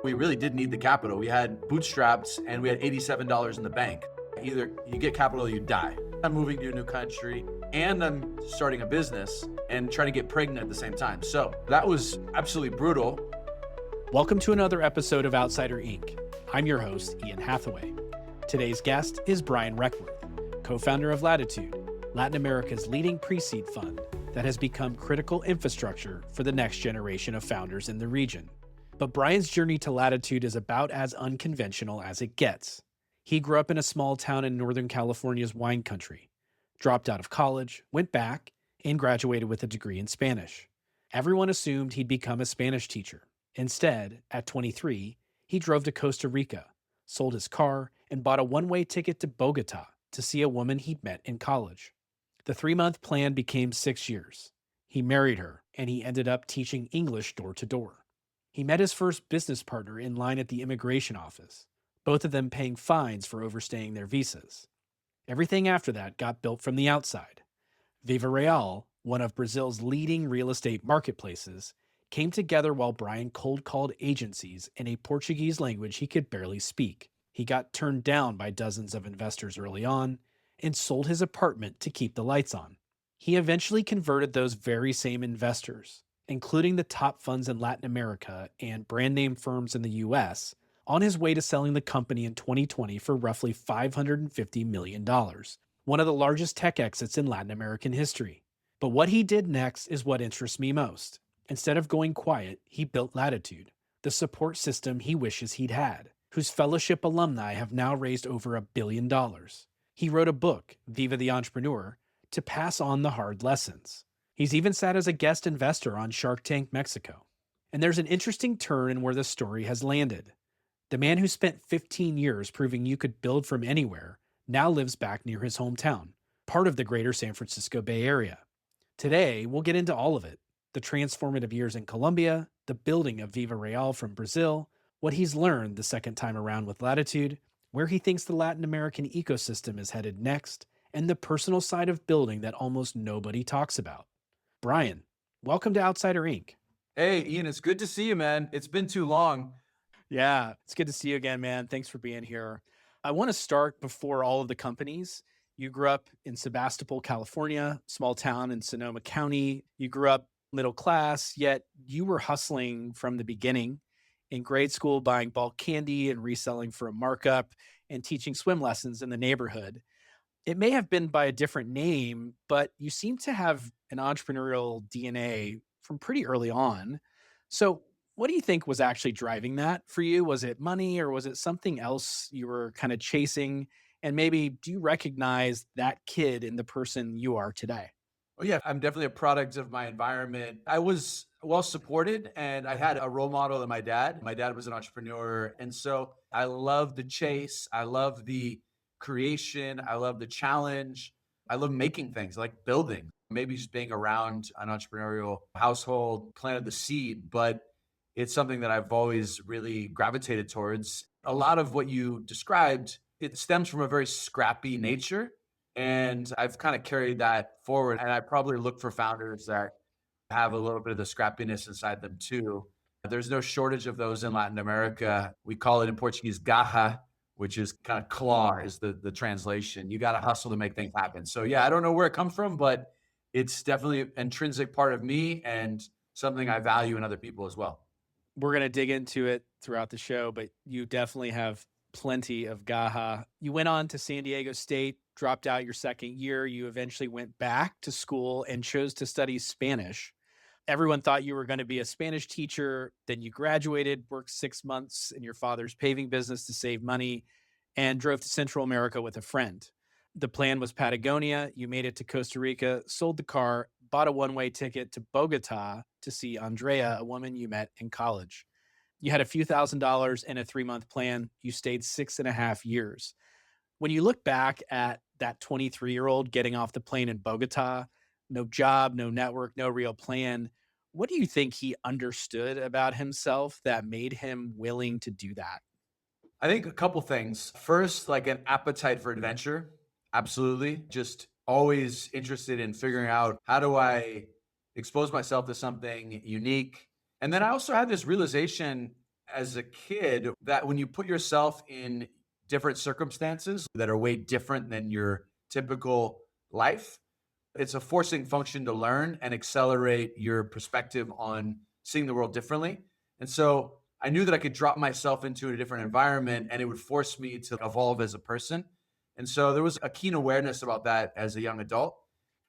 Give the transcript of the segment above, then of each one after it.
We really did need the capital. We had bootstraps and we had $87 in the bank. Either you get capital or you die. I'm moving to a new country and I'm starting a business and trying to get pregnant at the same time. So that was absolutely brutal. Welcome to another episode of Outsider Inc. I'm your host, Ian Hathaway. Today's guest is Brian Requarth, co-founder of Latitud, Latin America's leading pre-seed fund that has become critical infrastructure for the next generation of founders in the region. But Brian's journey to Latitud is about as unconventional as it gets. He grew up in a small town in Northern California's wine country, dropped out of college, went back, and graduated with a degree in Spanish. Everyone assumed he'd become a Spanish teacher. Instead, at 23, he drove to Costa Rica, sold his car, and bought a one-way ticket to Bogotá to see a woman he'd met in college. The 3-month plan became 6 years. He married her, and he ended up teaching English door to door. He met his first business partner in line at the immigration office, both of them paying fines for overstaying their visas. Everything after that got built from the outside. VivaReal, one of Brazil's leading real estate marketplaces, came together while Brian cold-called agencies in a Portuguese language he could barely speak. He got turned down by dozens of investors early on and sold his apartment to keep the lights on. He eventually converted those very same investors, including the top funds in Latin America and brand name firms in the US, on his way to selling the company in 2020 for roughly $550 million, one of the largest tech exits in Latin American history. But what he did next is what interests me most. Instead of going quiet, he built Latitud, the support system he wishes he'd had, whose fellowship alumni have now raised over $1 billion. He wrote a book, Viva the Entrepreneur, to pass on the hard lessons. He's even sat as a guest investor on Shark Tank Mexico. And there's an interesting turn in where the story has landed. The man who spent 15 years proving you could build from anywhere now lives back near his hometown, part of the greater San Francisco Bay Area. Today, we'll get into all of it. The transformative years in Colombia, the building of VivaReal from Brazil, what he's learned the second time around with Latitud, where he thinks the Latin American ecosystem is headed next, and the personal side of building that almost nobody talks about. Brian, welcome to Outsider Inc. Hey, Ian, it's good to see you, man. It's been too long. Yeah, it's good to see you again, man. Thanks for being here. I want to start before all of the companies. You grew up in Sebastopol, California, small town in Sonoma County. You grew up middle class, yet you were hustling from the beginning. In grade school, buying bulk candy and reselling for a markup and teaching swim lessons in the neighborhood. It may have been by a different name, but you seem to have an entrepreneurial DNA from pretty early on. So what do you think was actually driving that for you? Was it money or was it something else you were kind of chasing? And maybe do you recognize that kid in the person you are today? Oh, yeah, I'm definitely a product of my environment. I was well supported and I had a role model in my dad. My dad was an entrepreneur. And so I love the chase. I love the creation. I love the challenge. I love making things, like building. Maybe just being around an entrepreneurial household planted the seed, but it's something that I've always really gravitated towards. A lot of what you described, it stems from a very scrappy nature. And I've kind of carried that forward. And I probably look for founders that have a little bit of the scrappiness inside them too. There's no shortage of those in Latin America. We call it in Portuguese garra, which is kind of claw is the translation. You got to hustle to make things happen. So yeah, I don't know where it comes from, but it's definitely an intrinsic part of me and something I value in other people as well. We're going to dig into it throughout the show, but you definitely have plenty of gaha. You went on to San Diego State, dropped out your second year. You eventually went back to school and chose to study Spanish. Everyone thought you were going to be a Spanish teacher. Then you graduated, worked 6 months in your father's paving business to save money, and drove to Central America with a friend. The plan was Patagonia. You made it to Costa Rica, sold the car, bought a one-way ticket to Bogotá to see Andrea, a woman you met in college. You had a few $1,000s and a 3-month plan. You stayed 6.5 years. When you look back at that 23-year-old getting off the plane in Bogotá, no job, no network, no real plan, what do you think he understood about himself that made him willing to do that? I think a couple things. First, like an appetite for adventure. Absolutely. Just always interested in figuring out how do I expose myself to something unique. And then I also had this realization as a kid that when you put yourself in different circumstances that are way different than your typical life, it's a forcing function to learn and accelerate your perspective on seeing the world differently. And so I knew that I could drop myself into a different environment and it would force me to evolve as a person. And so there was a keen awareness about that as a young adult.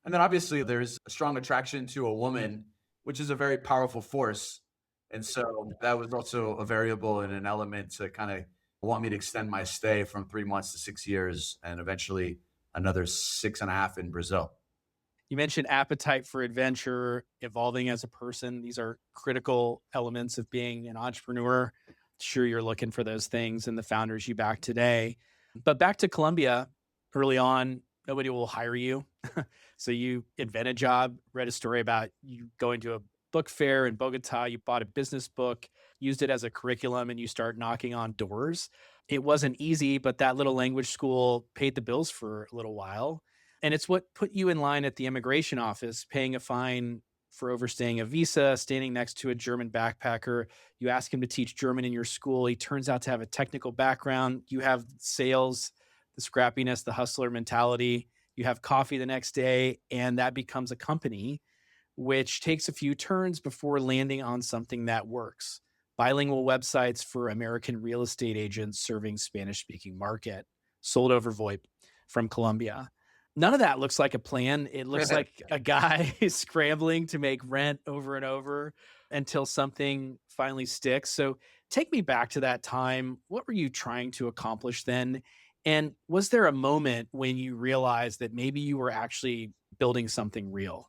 And then obviously there's a strong attraction to a woman, which is a very powerful force. And so that was also a variable and an element to kind of want me to extend my stay from 3 months to 6 years and eventually another 6.5 in Brazil. You mentioned appetite for adventure, evolving as a person. These are critical elements of being an entrepreneur. Sure, you're looking for those things in the founders you back today. But back to Colombia, early on, nobody will hire you. So you invent a job, read a story about you going to a book fair in Bogotá. You bought a business book, used it as a curriculum, and you start knocking on doors. It wasn't easy, but that little language school paid the bills for a little while. And it's what put you in line at the immigration office, paying a fine for overstaying a visa, standing next to a German backpacker. You ask him to teach German in your school. He turns out to have a technical background. You have sales, the scrappiness, the hustler mentality. You have coffee the next day, and that becomes a company, which takes a few turns before landing on something that works. Bilingual websites for American real estate agents serving Spanish-speaking market, sold over VoIP from Colombia. None of that looks like a plan. It looks like a guy scrambling to make rent over and over until something finally sticks. So take me back to that time. What were you trying to accomplish then? And was there a moment when you realized that maybe you were actually building something real?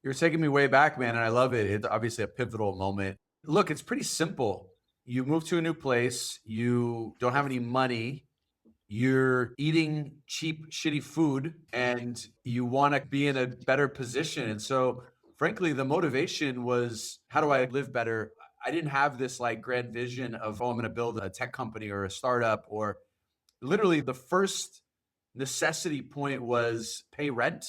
You're taking me way back, man, and I love it. It's obviously a pivotal moment. Look, it's pretty simple. You move to a new place, you don't have any money, you're eating cheap, shitty food, and you want to be in a better position. And so, frankly, the motivation was, how do I live better? I didn't have this like grand vision of, oh, I'm going to build a tech company or a startup, or literally the first necessity point was pay rent.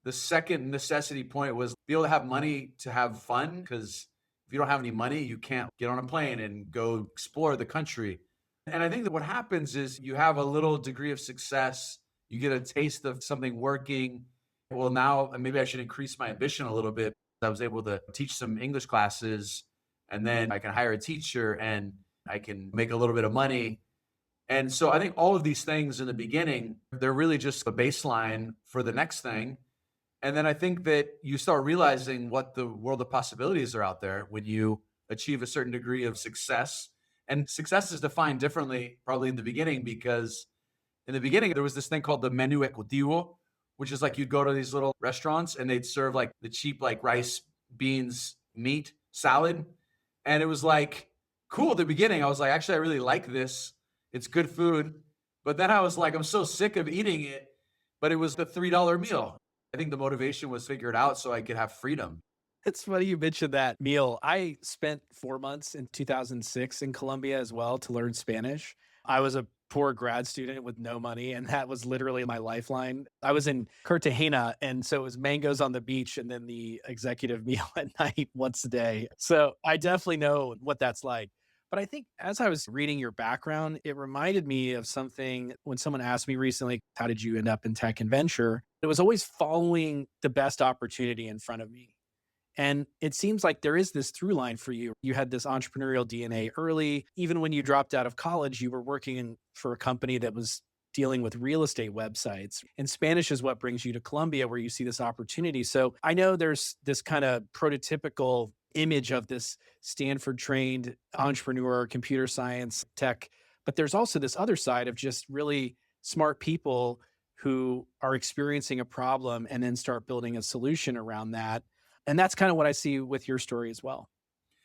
The second necessity point was be able to have money to have fun, because if you don't have any money, you can't get on a plane and go explore the country. And I think that what happens is you have a little degree of success, you get a taste of something working. Well, now maybe I should increase my ambition a little bit. I was able to teach some English classes, and then I can hire a teacher and I can make a little bit of money. And so I think all of these things in the beginning, they're really just a baseline for the next thing. And then I think that you start realizing what the world of possibilities are out there when you achieve a certain degree of success. And success is defined differently probably in the beginning, because in the beginning, there was this thing called the menu ejecutivo, which is like you'd go to these little restaurants and they'd serve like the cheap, like rice, beans, meat, salad. And it was like cool at the beginning. I was like, actually, I really like this. It's good food. But then I was like, I'm so sick of eating it. But it was the $3 meal. I think the motivation was figured out so I could have freedom. It's funny you mentioned that meal. I spent 4 months in 2006 in Colombia as well to learn Spanish. I was a poor grad student with no money, and that was literally my lifeline. I was in Cartagena, and so it was mangoes on the beach and then the executive meal at night once a day. So I definitely know what that's like. But I think as I was reading your background, it reminded me of something when someone asked me recently, how did you end up in tech and venture? It was always following the best opportunity in front of me. And it seems like there is this through line for you. You had this entrepreneurial DNA early. Even when you dropped out of college, you were working for a company that was dealing with real estate websites. And Spanish is what brings you to Colombia, where you see this opportunity. So I know there's this kind of prototypical image of this Stanford trained entrepreneur, computer science, tech, but there's also this other side of just really smart people who are experiencing a problem and then start building a solution around that. And that's kind of what I see with your story as well.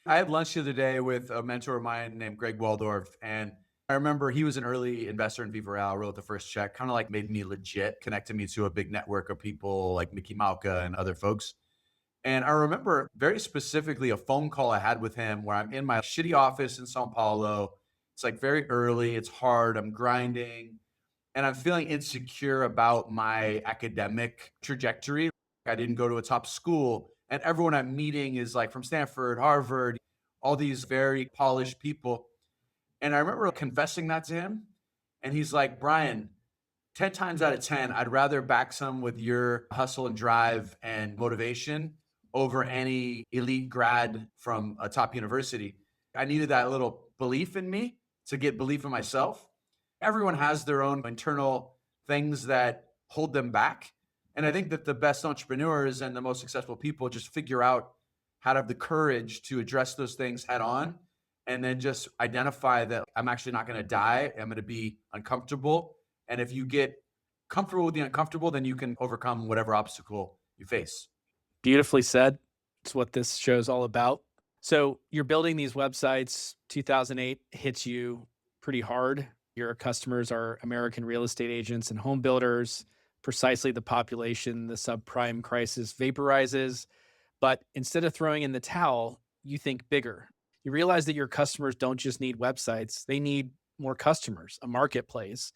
I had lunch the other day with a mentor of mine named Greg Waldorf. And I remember he was an early investor in VivaReal, wrote the first check, kind of like made me legit, connected me to a big network of people like Mickey Malka and other folks. And I remember very specifically a phone call I had with him where I'm in my shitty office in Sao Paulo. It's like very early, it's hard, I'm grinding, and I'm feeling insecure about my academic trajectory. I didn't go to a top school, and everyone I'm meeting is like from Stanford, Harvard, all these very polished people. And I remember confessing that to him. And he's like, Brian, 10 times out of 10, I'd rather back some with your hustle and drive and motivation over any elite grad from a top university. I needed that little belief in me to get belief in myself. Everyone has their own internal things that hold them back. And I think that the best entrepreneurs and the most successful people just figure out how to have the courage to address those things head on and then just identify that I'm actually not going to die. I'm going to be uncomfortable. And if you get comfortable with the uncomfortable, then you can overcome whatever obstacle you face. Beautifully said. It's what this show's all about. So you're building these websites. 2008 hits you pretty hard. Your customers are American real estate agents and home builders. Precisely the population, the subprime crisis vaporizes. But instead of throwing in the towel, you think bigger. You realize that your customers don't just need websites, they need more customers, a marketplace.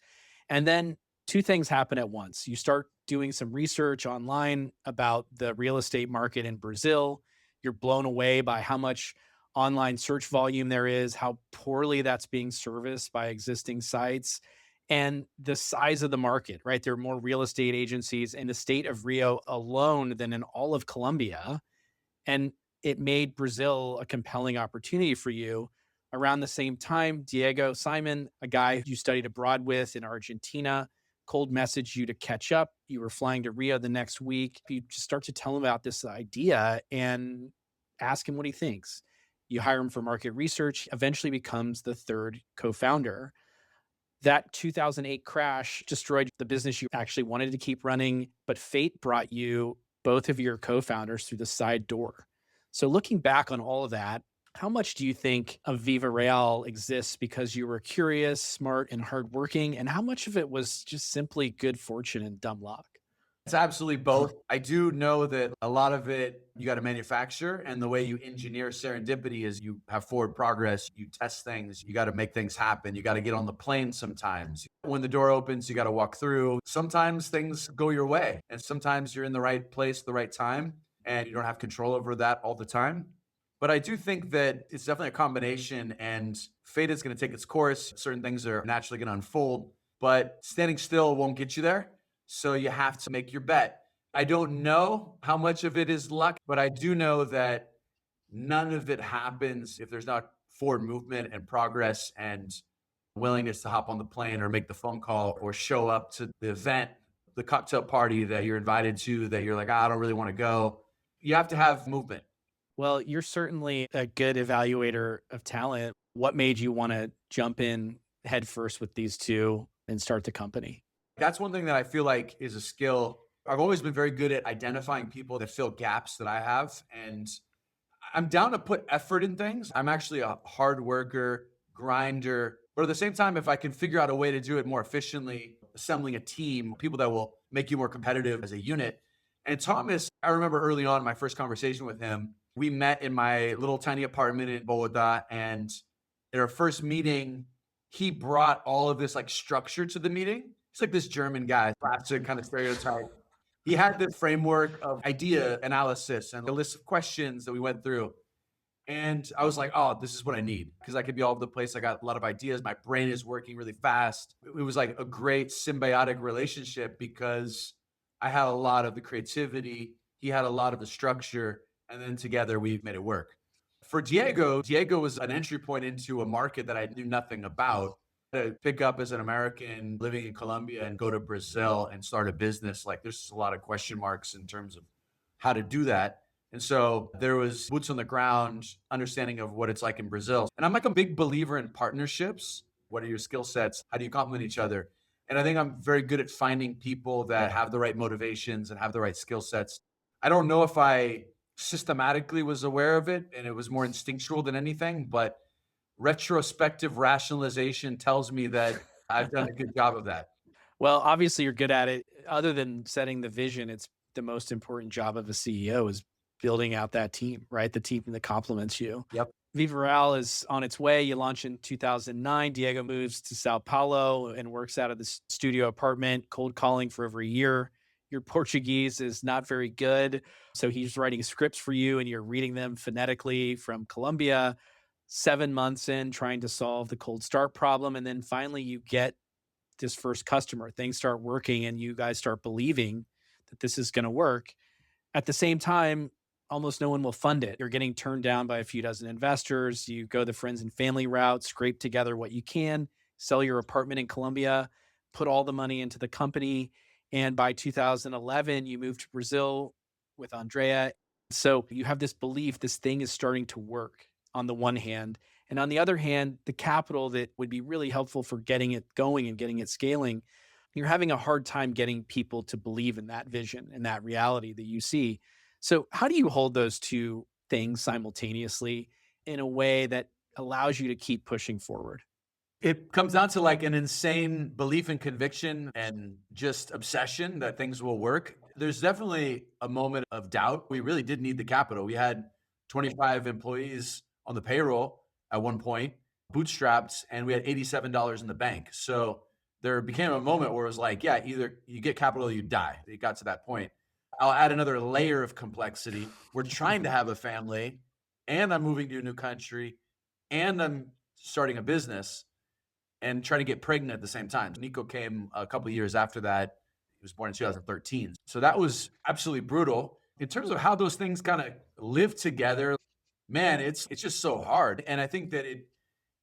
And then two things happen at once. You start doing some research online about the real estate market in Brazil. You're blown away by how much online search volume there is, how poorly that's being serviced by existing sites, and the size of the market, right? There are more real estate agencies in the state of Rio alone than in all of Colombia. And it made Brazil a compelling opportunity for you. Around the same time, Diego Simon, a guy you studied abroad with in Argentina, cold messaged you to catch up. You were flying to Rio the next week. You just start to tell him about this idea and ask him what he thinks. You hire him for market research, eventually becomes the third co-founder. That 2008 crash destroyed the business you actually wanted to keep running, but fate brought you both of your co-founders through the side door. So looking back on all of that, how much do you think of VivaReal exists because you were curious, smart, and hardworking? And how much of it was just simply good fortune and dumb luck? It's absolutely both. I do know that a lot of it you got to manufacture, and the way you engineer serendipity is you have forward progress, you test things, you got to make things happen. You got to get on the plane sometimes. When the door opens, you got to walk through. Sometimes things go your way, and sometimes you're in the right place, the right time, and you don't have control over that all the time. But I do think that it's definitely a combination, and fate is going to take its course. Certain things are naturally going to unfold, but standing still won't get you there. So you have to make your bet. I don't know how much of it is luck, but I do know that none of it happens if there's not forward movement and progress and willingness to hop on the plane or make the phone call or show up to the event, the cocktail party that you're invited to, that you're like, I don't really want to go. You have to have movement. Well, you're certainly a good evaluator of talent. What made you want to jump in headfirst with these two and start the company? That's one thing that I feel like is a skill. I've always been very good at identifying people that fill gaps that I have. And I'm down to put effort in things. I'm actually a hard worker, grinder. But at the same time, if I can figure out a way to do it more efficiently, assembling a team, people that will make you more competitive as a unit. And Thomas, I remember early on my first conversation with him, we met in my little tiny apartment in Bogotá. And in our first meeting, he brought all of this like structure to the meeting. He's like this German guy, classic kind of stereotype. He had this framework of idea analysis and a list of questions that we went through. And I was like, oh, this is what I need, because I could be all over the place. I got a lot of ideas. My brain is working really fast. It was like a great symbiotic relationship because I had a lot of the creativity. He had a lot of the structure. And then together we made it work. For Diego was an entry point into a market that I knew nothing about. To pick up as an American living in Colombia and go to Brazil and start a business, like there's a lot of question marks in terms of how to do that. And so there was boots on the ground, understanding of what it's like in Brazil. And I'm like a big believer in partnerships. What are your skill sets? How do you complement each other? And I think I'm very good at finding people that have the right motivations and have the right skill sets. I don't know if I systematically was aware of it and it was more instinctual than anything, but retrospective rationalization tells me that I've done a good job of that. Well, obviously you're good at it. Other than setting the vision, it's the most important job of a CEO is building out that team, right? The team that complements you. Yep. VivaReal is on its way. You launch in 2009. Diego moves to Sao Paulo and works out of the studio apartment, cold calling for over a year. Your Portuguese is not very good. So he's writing scripts for you and you're reading them phonetically from Colombia. 7 months in trying to solve the cold start problem. And then finally you get this first customer, things start working and you guys start believing that this is going to work. At the same time, almost no one will fund it. You're getting turned down by a few dozen investors. You go the friends and family route, scrape together what you can, sell your apartment in Colombia, put all the money into the company. And by 2011, you moved to Brazil with Andrea. So you have this belief this thing is starting to work on the one hand. And on the other hand, the capital that would be really helpful for getting it going and getting it scaling, you're having a hard time getting people to believe in that vision and that reality that you see. So, how do you hold those two things simultaneously in a way that allows you to keep pushing forward? It comes down to like an insane belief and conviction and just obsession that things will work. There's definitely a moment of doubt. We really did need the capital. We had 25 employees on the payroll at one point, bootstrapped, and we had $87 in the bank. So there became a moment where it was like, yeah, either you get capital or you die. It got to that point. I'll add another layer of complexity. We're trying to have a family, and I'm moving to a new country, and I'm starting a business and trying to get pregnant at the same time. Nico came a couple of years after that. He was born in 2013. So that was absolutely brutal. In terms of how those things kind of live together, man, it's just so hard. And I think that it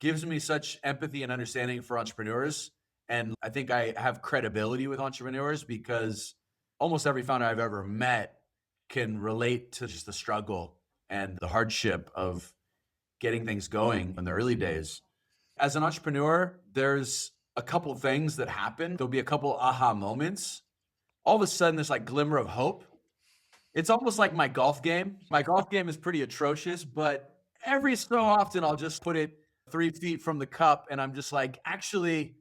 gives me such empathy and understanding for entrepreneurs. And I think I have credibility with entrepreneurs because almost every founder I've ever met can relate to just the struggle and the hardship of getting things going in the early days. As an entrepreneur, there's a couple things that happen. There'll be a couple aha moments. All of a sudden, there's like glimmer of hope. It's almost like my golf game. My golf game is pretty atrocious, but every so often I'll just put it 3 feet from the cup and I'm just like, actually,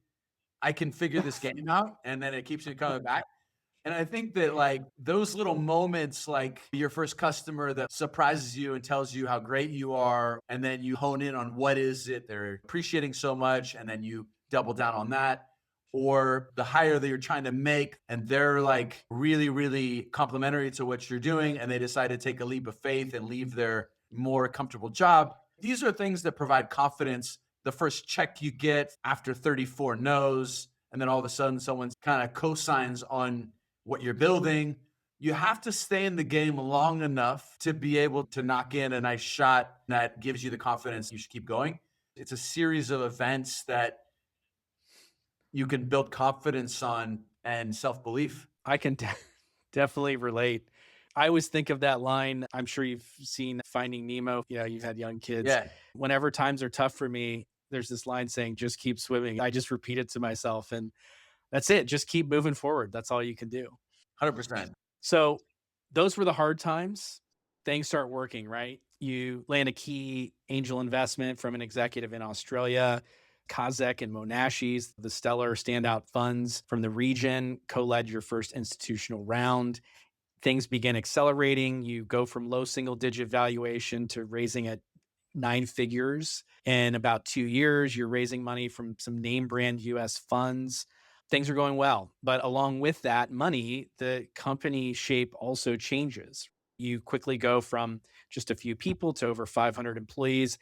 I can figure this game out. And then it keeps me coming back. And I think that like those little moments, like your first customer that surprises you and tells you how great you are, and then you hone in on what is it they're appreciating so much, and then you double down on that, or the hire that you're trying to make, and they're like really, really complimentary to what you're doing, and they decide to take a leap of faith and leave their more comfortable job. These are things that provide confidence. The first check you get after 34 no's, and then all of a sudden someone kind of co-signs on what you're building. You have to stay in the game long enough to be able to knock in a nice shot that gives you the confidence you should keep going. It's a series of events that you can build confidence on and self-belief. I can definitely relate. I always think of that line. I'm sure you've seen Finding Nemo. You've had young kids. Yeah. Whenever times are tough for me, there's this line saying, just keep swimming. I just repeat it to myself. And that's it. Just keep moving forward. That's all you can do. 100%. So those were the hard times. Things start working, right? You land a key angel investment from an executive in Australia. Kazek and Monashis, the stellar standout funds from the region, co-led your first institutional round. Things begin accelerating. You go from low single-digit valuation to raising at 9 figures. In about 2 years, you're raising money from some name brand US funds. Things are going well. But along with that money, the company shape also changes. You quickly go from just a few people to over 500 employees.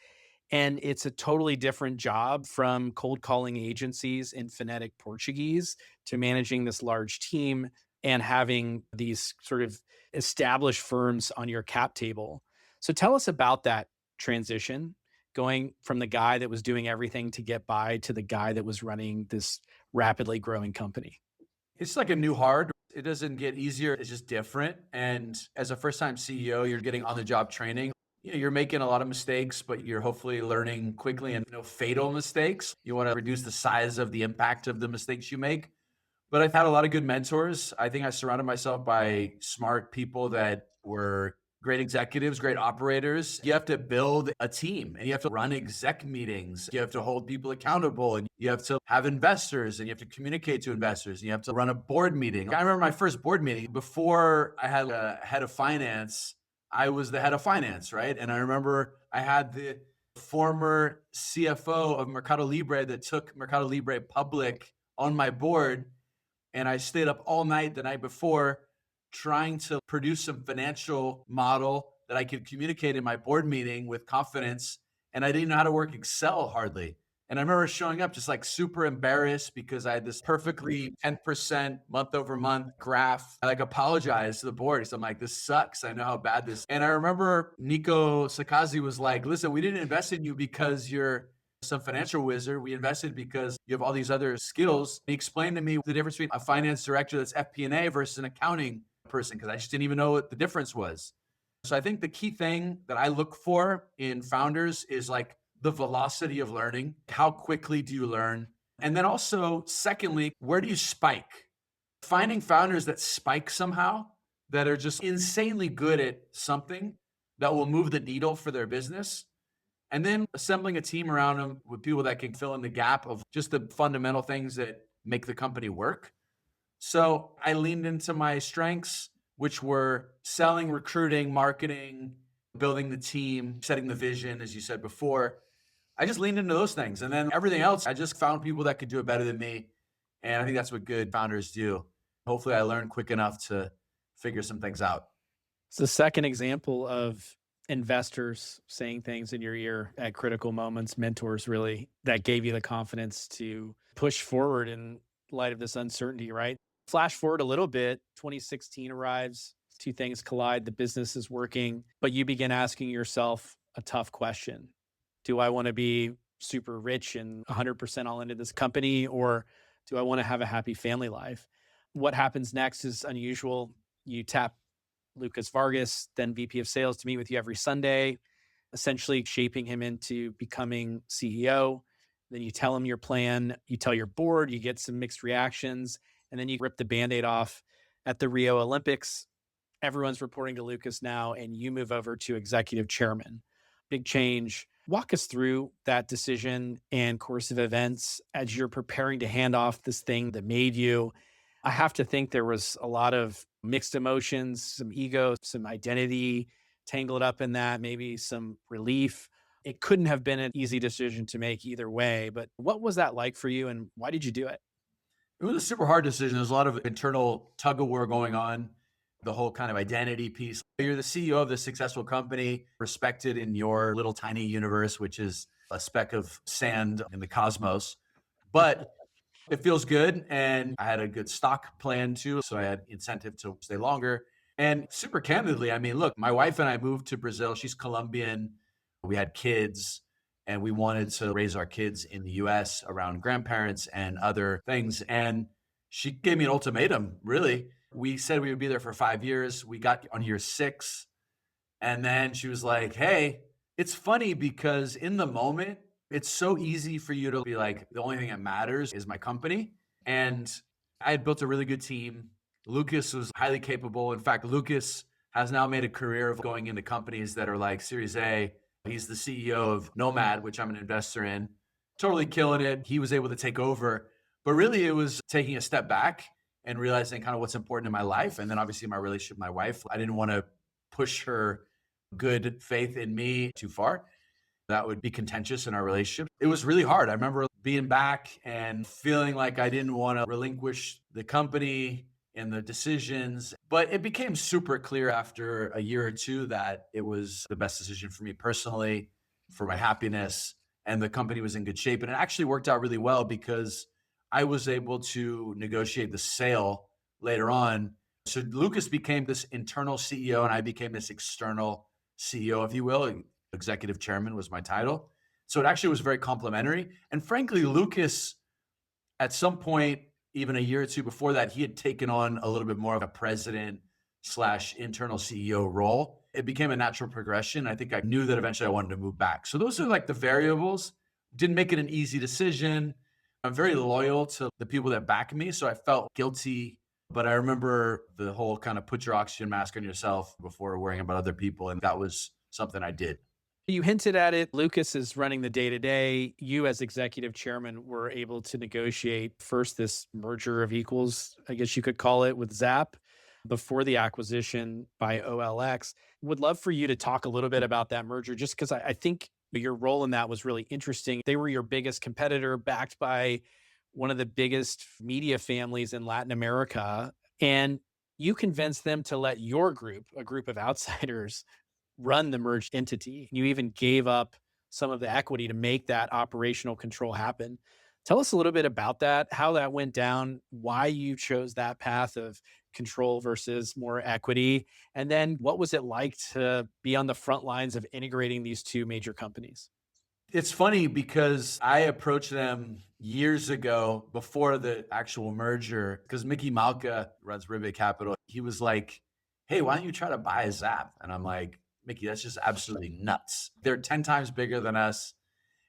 And it's a totally different job from cold calling agencies in phonetic Portuguese to managing this large team and having these sort of established firms on your cap table. So tell us about that transition, going from the guy that was doing everything to get by to the guy that was running this rapidly growing company. It's like a new hard. It doesn't get easier. It's just different. And as a first-time CEO, you're getting on-the-job training. You're making a lot of mistakes, but you're hopefully learning quickly and no fatal mistakes. You want to reduce the size of the impact of the mistakes you make. But I've had a lot of good mentors. I think I surrounded myself by smart people that were great executives, great operators. You have to build a team and you have to run exec meetings. You have to hold people accountable and you have to have investors and you have to communicate to investors and you have to run a board meeting. I remember my first board meeting before I had a head of finance. I was the head of finance, right? And I remember I had the former CFO of Mercado Libre that took Mercado Libre public on my board. And I stayed up all night the night before trying to produce some financial model that I could communicate in my board meeting with confidence. and I didn't know how to work Excel hardly. And I remember showing up just like super embarrassed because I had this perfectly 10% month over month graph. I like apologized to the board because I'm like, this sucks. I know how bad this. And I remember Nico Sakazi was like, listen, we didn't invest in you because you're some financial wizard. We invested because you have all these other skills. He explained to me the difference between a finance director that's FP&A versus an accounting person, because I just didn't even know what the difference was. So I think the key thing that I look for in founders is like the velocity of learning. How quickly do you learn? And then also, secondly, where do you spike? Finding founders that spike somehow, that are just insanely good at something that will move the needle for their business. And then assembling a team around them with people that can fill in the gap of just the fundamental things that make the company work. So I leaned into my strengths, which were selling, recruiting, marketing, building the team, setting the vision, as you said before. I just leaned into those things. And then everything else, I just found people that could do it better than me. And I think that's what good founders do. Hopefully I learned quick enough to figure some things out. It's the second example of investors saying things in your ear at critical moments, mentors really, that gave you the confidence to push forward in light of this uncertainty, right? Flash forward a little bit, 2016 arrives, two things collide, the business is working, but you begin asking yourself a tough question. Do I want to be super rich and 100% all into this company, or do I want to have a happy family life? What happens next is unusual. You tap Lucas Vargas, then VP of Sales, to meet with you every Sunday, essentially shaping him into becoming CEO. Then you tell him your plan, you tell your board, you get some mixed reactions, and then you rip the Band-Aid off at the Rio Olympics. Everyone's reporting to Lucas now, and you move over to executive chairman. Big change. Walk us through that decision and course of events as you're preparing to hand off this thing that made you. I have to think there was a lot of mixed emotions, some ego, some identity tangled up in that, maybe some relief. It couldn't have been an easy decision to make either way, but what was that like for you and why did you do it? It was a super hard decision. There's a lot of internal tug of war going on, the whole kind of identity piece. You're the CEO of this successful company, respected in your little tiny universe, which is a speck of sand in the cosmos. But it feels good. And I had a good stock plan too. So I had incentive to stay longer. And super candidly, I mean, look, my wife and I moved to Brazil. She's Colombian. We had kids and we wanted to raise our kids in the US around grandparents and other things. And she gave me an ultimatum, really. We said we would be there for 5 years. We got on year 6. And then she was like, hey, it's funny because in the moment, it's so easy for you to be like, the only thing that matters is my company. And I had built a really good team. Lucas was highly capable. In fact, Lucas has now made a career of going into companies that are like Series A. He's the CEO of Nomad, which I'm an investor in. Totally killing it. He was able to take over. But really, it was taking a step back and realizing kind of what's important in my life. And then obviously my relationship with my wife. I didn't want to push her good faith in me too far. That would be contentious in our relationship. It was really hard. I remember being back and feeling like I didn't want to relinquish the company and the decisions. But it became super clear after a year or two that it was the best decision for me personally, for my happiness, and the company was in good shape. And it actually worked out really well because I was able to negotiate the sale later on. So Lucas became this internal CEO and I became this external CEO, if you will. Executive chairman was my title. So it actually was very complimentary. And frankly, Lucas, at some point, even a year or two before that, he had taken on a little bit more of a president / internal CEO role. It became a natural progression. I think I knew that eventually I wanted to move back. So those are like the variables. Didn't make it an easy decision. I'm very loyal to the people that back me. So I felt guilty, but I remember the whole kind of put your oxygen mask on yourself before worrying about other people. And that was something I did. You hinted at it. Lucas is running the day-to-day. You as executive chairman were able to negotiate first this merger of equals, I guess you could call it, with Zap before the acquisition by OLX. Would love for you to talk a little bit about that merger, just because I think your role in that was really interesting. They were your biggest competitor, backed by one of the biggest media families in Latin America. And you convinced them to let your group, a group of outsiders, run the merged entity. You even gave up some of the equity to make that operational control happen. Tell us a little bit about that, how that went down, why you chose that path of control versus more equity, and then what was it like to be on the front lines of integrating these two major companies? It's funny because I approached them years ago before the actual merger because Mickey Malka runs Ribbit Capital. He was like, hey, why don't you try to buy a Zap? And I'm like, Mickey, that's just absolutely nuts. They're 10 times bigger than us.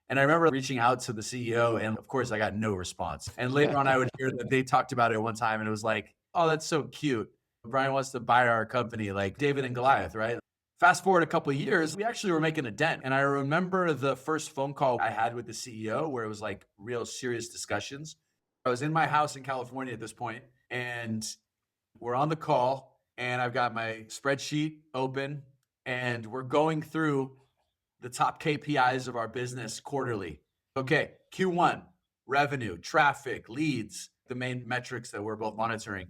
And I remember reaching out to the CEO, and of course, I got no response. And later on, I would hear that they talked about it one time, and it was like, oh, that's so cute. Brian wants to buy our company, like David and Goliath, right? Fast forward a couple of years, we actually were making a dent. And I remember the first phone call I had with the CEO where it was like real serious discussions. I was in my house in California at this point, and we're on the call, and I've got my spreadsheet open, and we're going through the top KPIs of our business quarterly. Okay, Q1, revenue, traffic, leads, the main metrics that we're both monitoring.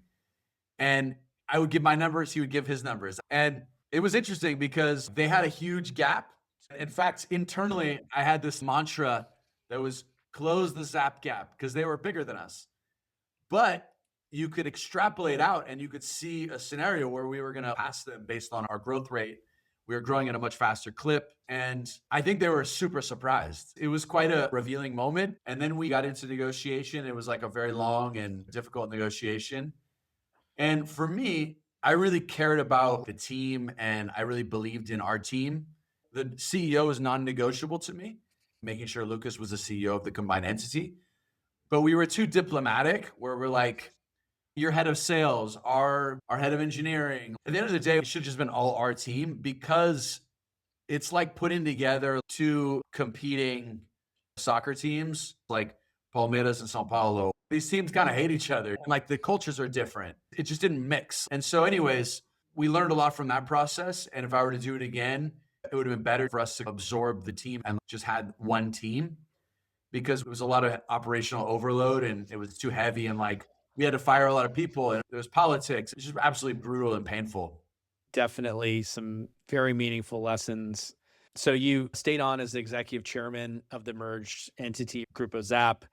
And I would give my numbers, he would give his numbers. And it was interesting because they had a huge gap. In fact, internally, I had this mantra that was close the Zap gap because they were bigger than us. But you could extrapolate out and you could see a scenario where we were going to pass them based on our growth rate. We were growing at a much faster clip. And I think they were super surprised. It was quite a revealing moment. And then we got into negotiation. It was like a very long and difficult negotiation. And for me, I really cared about the team and I really believed in our team. The CEO is non-negotiable to me, making sure Lucas was the CEO of the combined entity. But we were too diplomatic where we're like, your head of sales, our head of engineering. At the end of the day, it should have just been all our team because it's like putting together two competing soccer teams like Palmeiras and Sao Paulo. These teams kind of hate each other and like the cultures are different. It just didn't mix. And so anyways, we learned a lot from that process. And if I were to do it again, it would have been better for us to absorb the team and just had one team because it was a lot of operational overload and it was too heavy and like we had to fire a lot of people and there was politics. It's just absolutely brutal and painful. Definitely some very meaningful lessons. So you stayed on as the executive chairman of the merged entity Grupo Zap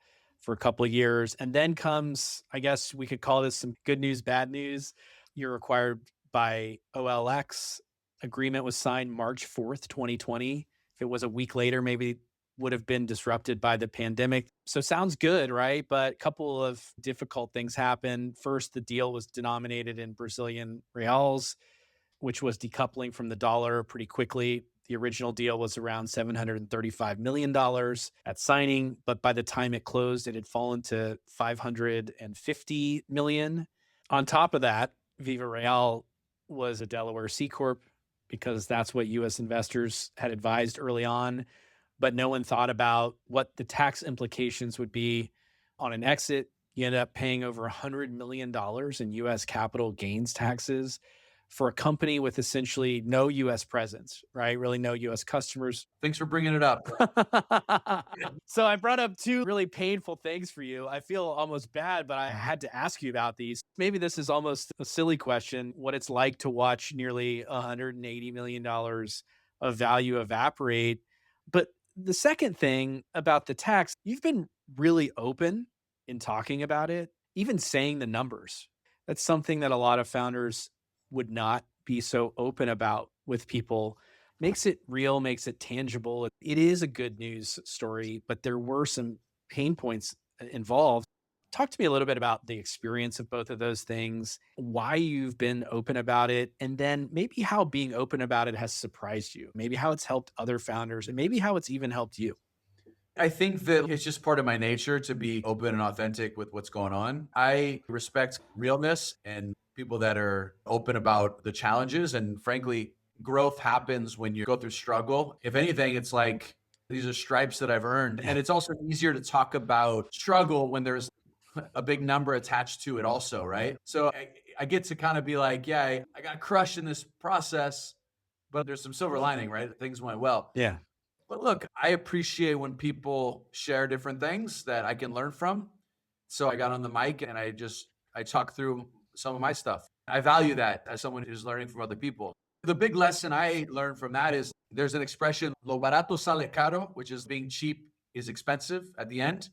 for a couple of years. And then comes, I guess we could call this some good news, bad news. You're acquired by OLX. Agreement was signed March 4th, 2020. If it was a week later, maybe would have been disrupted by the pandemic. So sounds good, right? But a couple of difficult things happened. First, the deal was denominated in Brazilian reals, which was decoupling from the dollar pretty quickly. The original deal was around $735 million at signing, but by the time it closed, it had fallen to $550 million. On top of that, VivaReal was a Delaware C Corp because that's what US investors had advised early on, but no one thought about what the tax implications would be on an exit. You end up paying over $100 million in US capital gains taxes for a company with essentially no US presence, right? Really no US customers. Thanks for bringing it up. So I brought up two really painful things for you. I feel almost bad, but I had to ask you about these. Maybe this is almost a silly question, what it's like to watch nearly $180 million of value evaporate. But the second thing about the tax, you've been really open in talking about it, even saying the numbers. That's something that a lot of founders would not be so open about with people. Makes it real, makes it tangible. It is a good news story, but there were some pain points involved. Talk to me a little bit about the experience of both of those things, why you've been open about it, and then maybe how being open about it has surprised you, maybe how it's helped other founders, and maybe how it's even helped you. I think that it's just part of my nature to be open and authentic with what's going on. I respect realness and people that are open about the challenges. And frankly, growth happens when you go through struggle. If anything, it's like these are stripes that I've earned. And it's also easier to talk about struggle when there's a big number attached to it also, right? So I get to kind of be like, yeah, I got crushed in this process, but there's some silver lining, right? Things went well. Yeah. But look, I appreciate when people share different things that I can learn from. So I got on the mic and I talk through some of my stuff. I value that as someone who's learning from other people. The big lesson I learned from that is there's an expression, lo barato sale caro, which is being cheap is expensive at the end.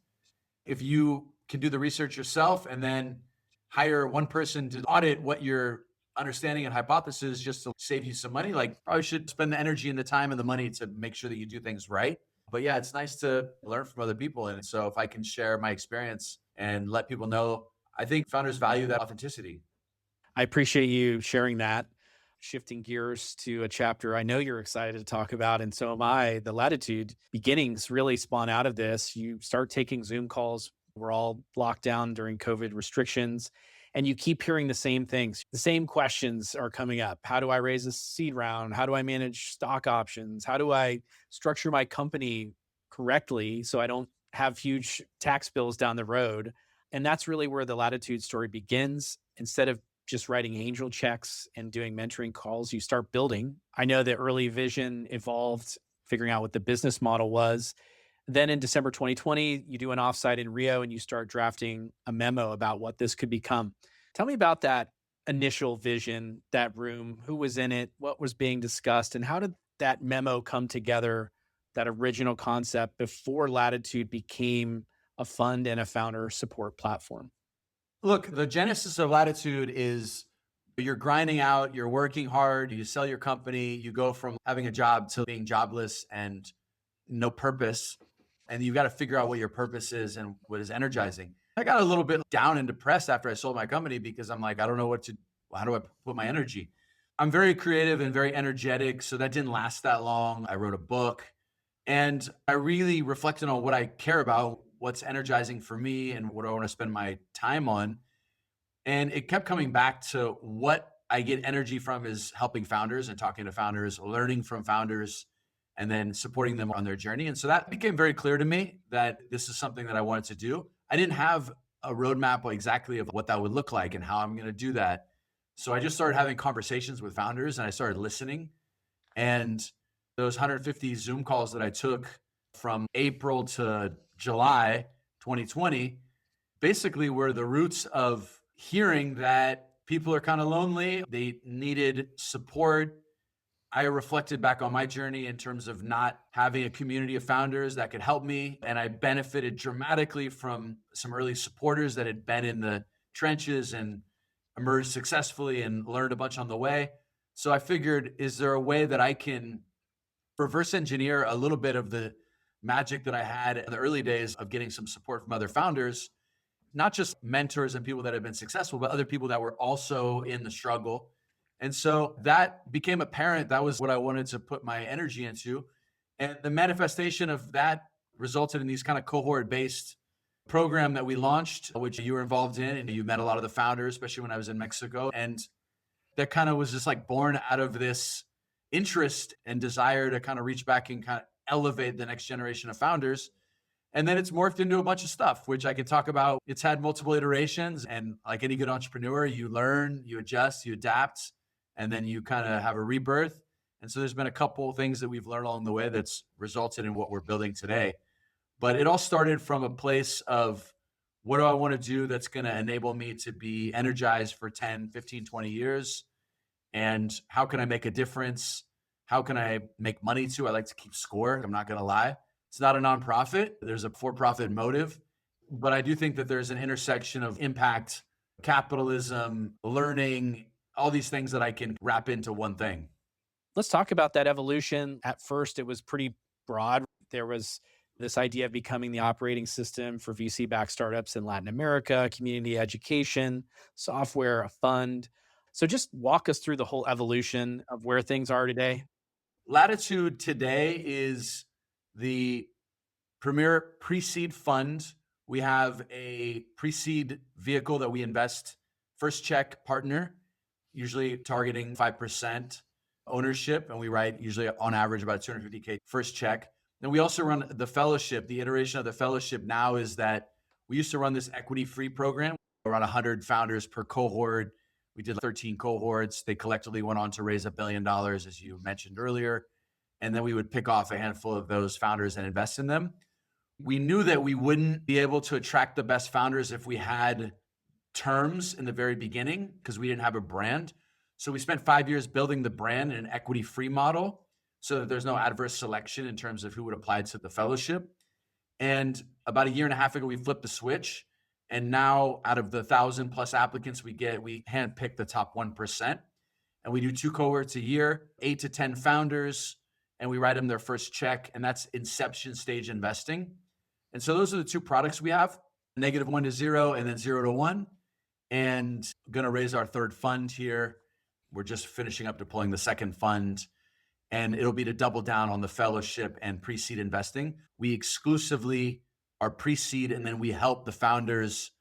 If you can do the research yourself and then hire one person to audit what your understanding and hypothesis just to save you some money, like probably should spend the energy and the time and the money to make sure that you do things right. But yeah, it's nice to learn from other people. And so if I can share my experience and let people know, I think founders value that authenticity. I appreciate you sharing that. Shifting gears to a chapter I know you're excited to talk about, and so am I. The Latitude beginnings really spawn out of this. You start taking Zoom calls. We're all locked down during COVID restrictions, and you keep hearing the same things. The same questions are coming up. How do I raise a seed round? How do I manage stock options? How do I structure my company correctly so I don't have huge tax bills down the road? And that's really where the Latitude story begins. Instead of just writing angel checks and doing mentoring calls, you start building. I know the early vision evolved, figuring out what the business model was. Then in December 2020, you do an offsite in Rio and you start drafting a memo about what this could become. Tell me about that initial vision, that room, who was in it, what was being discussed, and how did that memo come together, that original concept before Latitude became a fund and a founder support platform? Look, the genesis of Latitude is you're grinding out, you're working hard, you sell your company, you go from having a job to being jobless and no purpose. And you've got to figure out what your purpose is and what is energizing. I got a little bit down and depressed after I sold my company because I'm like, I don't know how do I put my energy? I'm very creative and very energetic. So that didn't last that long. I wrote a book and I really reflected on what I care about, what's energizing for me and what I want to spend my time on. And it kept coming back to what I get energy from is helping founders and talking to founders, learning from founders, and then supporting them on their journey. And so that became very clear to me that this is something that I wanted to do. I didn't have a roadmap exactly of what that would look like and how I'm going to do that. So I just started having conversations with founders and I started listening. And those 150 Zoom calls that I took from April to July 2020 basically were the roots of hearing that people are kind of lonely. They needed support. I reflected back on my journey in terms of not having a community of founders that could help me. And I benefited dramatically from some early supporters that had been in the trenches and emerged successfully and learned a bunch on the way. So I figured, is there a way that I can reverse engineer a little bit of the magic that I had in the early days of getting some support from other founders, not just mentors and people that have been successful, but other people that were also in the struggle. And so that became apparent. That was what I wanted to put my energy into. And the manifestation of that resulted in these kind of cohort-based program that we launched, which you were involved in, and you met a lot of the founders, especially when I was in Mexico. And that kind of was just like born out of this interest and desire to kind of reach back and kind of elevate the next generation of founders. And then it's morphed into a bunch of stuff, which I can talk about. It's had multiple iterations. And like any good entrepreneur, you learn, you adjust, you adapt, and then you kind of have a rebirth. And so there's been a couple of things that we've learned along the way that's resulted in what we're building today. But it all started from a place of what do I want to do that's going to enable me to be energized for 10, 15, 20 years? And how can I make a difference? How can I make money too? I like to keep score. I'm not going to lie. It's not a nonprofit. There's a for-profit motive. But I do think that there's an intersection of impact, capitalism, learning, all these things that I can wrap into one thing. Let's talk about that evolution. At first, it was pretty broad. There was this idea of becoming the operating system for VC-backed startups in Latin America, community education, software, a fund. So just walk us through the whole evolution of where things are today. Latitude today is the premier pre-seed fund. We have a pre-seed vehicle that we invest, first check partner, usually targeting 5% ownership. And we write usually on average about $250K first check. Then we also run the fellowship. The iteration of the fellowship now is that we used to run this equity-free program, around 100 founders per cohort. We did 13 cohorts. They collectively went on to raise $1 billion, as you mentioned earlier. And then we would pick off a handful of those founders and invest in them. We knew that we wouldn't be able to attract the best founders if we had terms in the very beginning because we didn't have a brand. So we spent 5 years building the brand in an equity-free model so that there's no adverse selection in terms of who would apply to the fellowship. And about a year and a half ago, we flipped the switch. And now out of the 1,000 plus applicants we get, we handpick the top 1%. And we do 2 cohorts a year, 8 to 10 founders, and we write them their first check. And that's inception stage investing. And so those are the 2 products we have, -1 to 0 and then 0 to 1. And going to raise our 3rd fund here. We're just finishing up deploying the 2nd fund. And it'll be to double down on the fellowship and pre-seed investing. We exclusively are pre-seed, and then we help the founders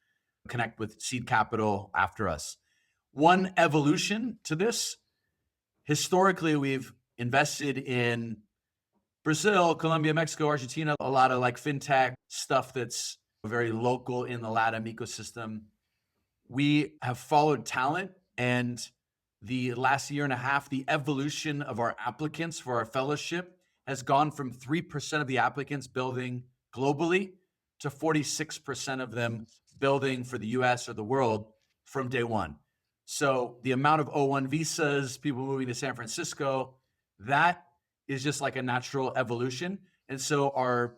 connect with seed capital after us. One evolution to this, historically, we've invested in Brazil, Colombia, Mexico, Argentina, a lot of like fintech stuff that's very local in the LATAM ecosystem. We have followed talent, and the last year and a half, the evolution of our applicants for our fellowship has gone from 3% of the applicants building globally to 46% of them building for the US or the world from day one. So the amount of O1 visas, people moving to San Francisco, that is just like a natural evolution. And so our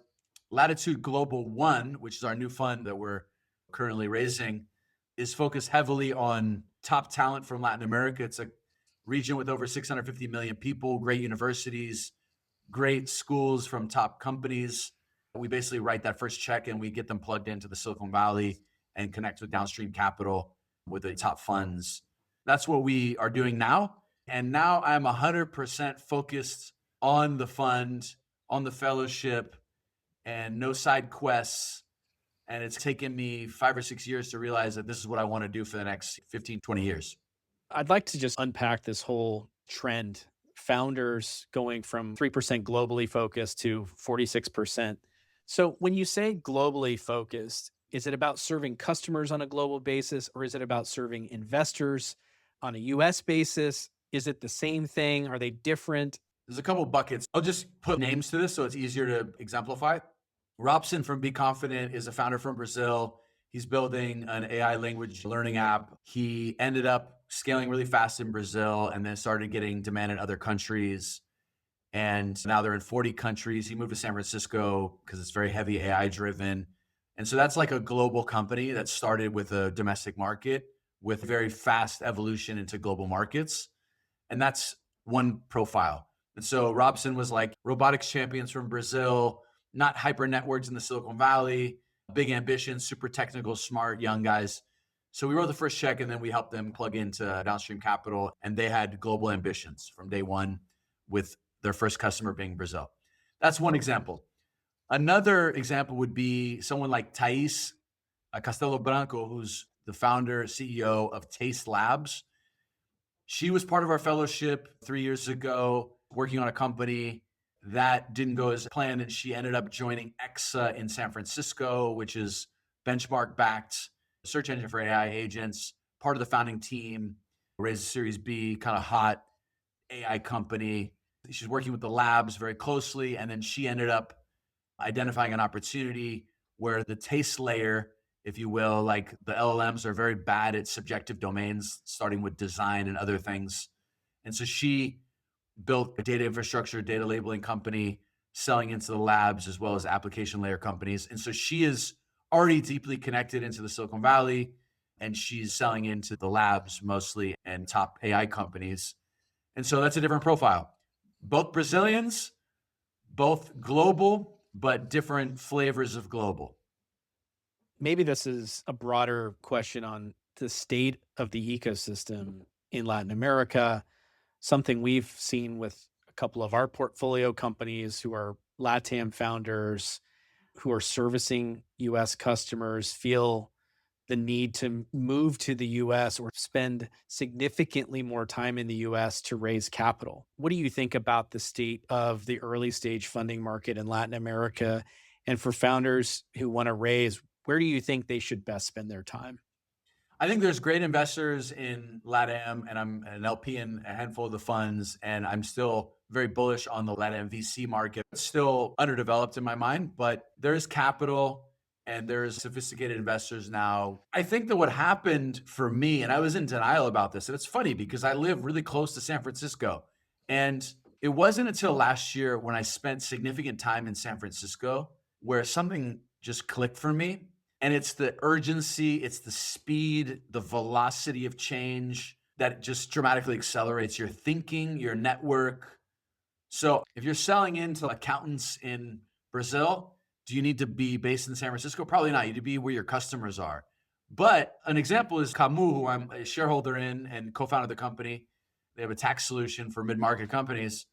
Latitud Global 1, which is our new fund that we're currently raising, is focused heavily on top talent from Latin America. It's a region with over 650 million people, great universities, great schools from top companies. We basically write that first check and we get them plugged into the Silicon Valley and connect with downstream capital with the top funds. That's what we are doing now. And now I'm 100% focused on the fund, on the fellowship, and no side quests. And it's taken me 5 or 6 years to realize that this is what I want to do for the next 15, 20 years. I'd like to just unpack this whole trend. Founders going from 3% globally focused to 46%. So when you say globally focused, is it about serving customers on a global basis, or is it about serving investors on a US basis? Is it the same thing? Are they different? There's a couple of buckets. I'll just put names to this so it's easier to exemplify. Robson from Be Confident is a founder from Brazil. He's building an AI language learning app. He ended up scaling really fast in Brazil and then started getting demand in other countries. And now they're in 40 countries. He moved to San Francisco because it's very heavy AI driven. And so that's like a global company that started with a domestic market with very fast evolution into global markets. And that's one profile. And so Robson was like robotics champions from Brazil, not hyper networks in the Silicon Valley, big ambitions, super technical, smart, young guys. So we wrote the first check and then we helped them plug into downstream capital. And they had global ambitions from day one, with their first customer being Brazil. That's one example. Another example would be someone like Thais Castelo Branco, who's the founder, CEO of Taste Labs. She was part of our fellowship 3 years ago, working on a company that didn't go as planned. And she ended up joining Exa in San Francisco, which is benchmark-backed search engine for AI agents, part of the founding team, raised a Series B, kind of hot AI company. She's working with the labs very closely. And then she ended up identifying an opportunity where the taste layer, if you will, like the LLMs are very bad at subjective domains, starting with design and other things. And so she built a data infrastructure, data labeling company, selling into the labs as well as application layer companies. And so she is already deeply connected into the Silicon Valley, and she's selling into the labs mostly and top AI companies. And so that's a different profile. Both Brazilians, both global, but different flavors of global. Maybe this is a broader question on the state of the ecosystem in Latin America. Something we've seen with a couple of our portfolio companies who are LATAM founders who are servicing US customers feel the need to move to the US or spend significantly more time in the US to raise capital. What do you think about the state of the early stage funding market in Latin America? And for founders who want to raise, where do you think they should best spend their time? I think there's great investors in LATAM, and I'm an LP in a handful of the funds, and I'm still very bullish on the LATAM VC market. It's still underdeveloped in my mind, but there is capital and there's sophisticated investors now. I think that what happened for me, and I was in denial about this, and it's funny because I live really close to San Francisco. And it wasn't until last year when I spent significant time in San Francisco where something just clicked for me. And it's the urgency, it's the speed, the velocity of change that just dramatically accelerates your thinking, your network. So if you're selling into accountants in Brazil, do you need to be based in San Francisco? Probably not. You need to be where your customers are. But an example is Camus, who I'm a shareholder in and co-founder of the company. They have a tax solution for mid-market companies.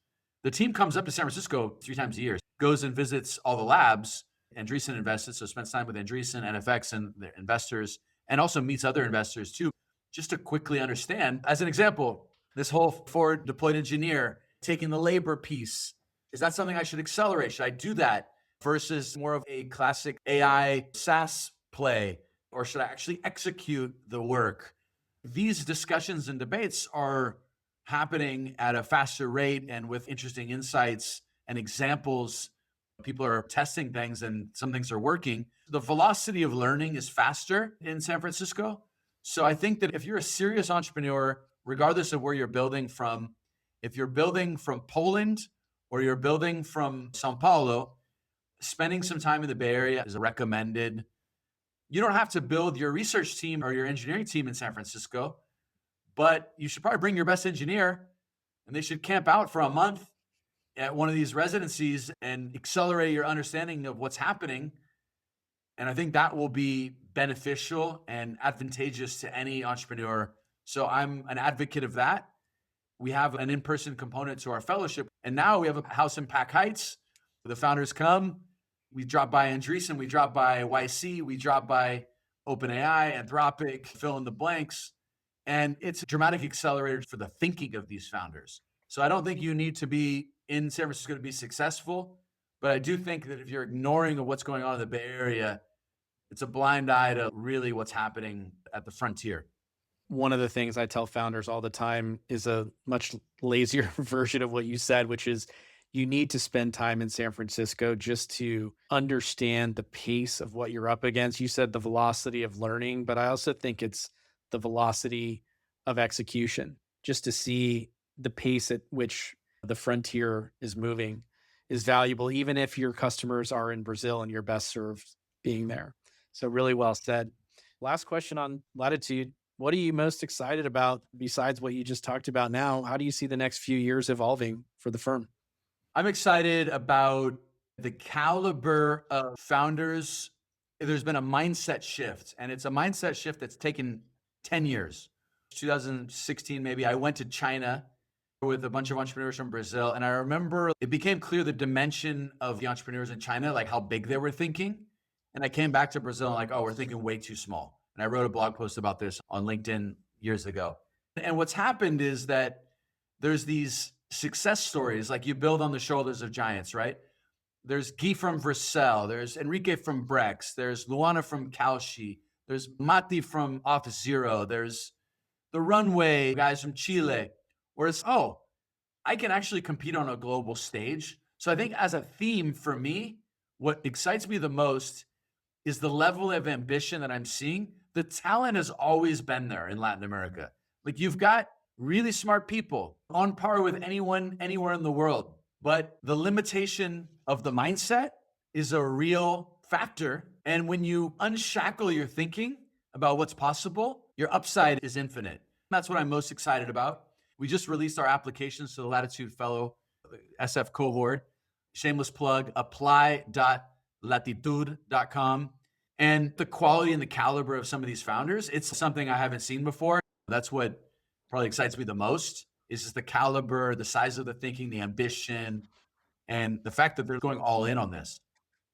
The team comes up to San Francisco 3 times a year, goes and visits all the labs. Andreessen invested, so spends time with Andreessen, NFX, and their investors, and also meets other investors too, just to quickly understand. As an example, this whole forward deployed engineer taking the labor piece, is that something I should accelerate? Should I do that versus more of a classic AI SaaS play, or should I actually execute the work? These discussions and debates are happening at a faster rate and with interesting insights and examples. People are testing things and some things are working. The velocity of learning is faster in San Francisco. So I think that if you're a serious entrepreneur, regardless of where you're building from, if you're building from Poland or you're building from Sao Paulo, spending some time in the Bay Area is recommended. You don't have to build your research team or your engineering team in San Francisco, but you should probably bring your best engineer and they should camp out for a month at one of these residencies and accelerate your understanding of what's happening. And I think that will be beneficial and advantageous to any entrepreneur. So I'm an advocate of that. We have an in-person component to our fellowship. And now we have a house in Pack Heights. The founders come. We drop by Andreessen. We drop by YC. We drop by OpenAI, Anthropic, fill in the blanks. And it's a dramatic accelerator for the thinking of these founders. So I don't think you need to be in San Francisco to be successful. But I do think that if you're ignoring what's going on in the Bay Area, it's a blind eye to really what's happening at the frontier. One of the things I tell founders all the time is a much lazier version of what you said, which is you need to spend time in San Francisco just to understand the pace of what you're up against. You said the velocity of learning, but I also think it's the velocity of execution, just to see the pace at which the frontier is moving is valuable, even if your customers are in Brazil and you're best served being there. So really well said. Last question on Latitude. What are you most excited about besides what you just talked about now? How do you see the next few years evolving for the firm? I'm excited about the caliber of founders. There's been a mindset shift, and it's a mindset shift that's taken 10 years. 2016, maybe, I went to China with a bunch of entrepreneurs from Brazil. And I remember it became clear the dimension of the entrepreneurs in China, like how big they were thinking. And I came back to Brazil and like, oh, we're thinking way too small. And I wrote a blog post about this on LinkedIn years ago. And what's happened is that there's these success stories, like you build on the shoulders of giants, right? There's Guy from Vercel, there's Enrique from Brex, there's Luana from Kalshi, there's Mati from Office Zero, there's the Runway guys from Chile, where it's, oh, I can actually compete on a global stage. So I think as a theme for me, what excites me the most is the level of ambition that I'm seeing. The talent has always been there in Latin America. Like you've got really smart people on par with anyone, anywhere in the world. But the limitation of the mindset is a real factor. And when you unshackle your thinking about what's possible, your upside is infinite. That's what I'm most excited about. We just released our applications to the Latitude Fellow SF cohort. Shameless plug, apply.latitud.com. And the quality and the caliber of some of these founders, it's something I haven't seen before. That's what probably excites me the most, is just the caliber, the size of the thinking, the ambition, and the fact that they're going all in on this.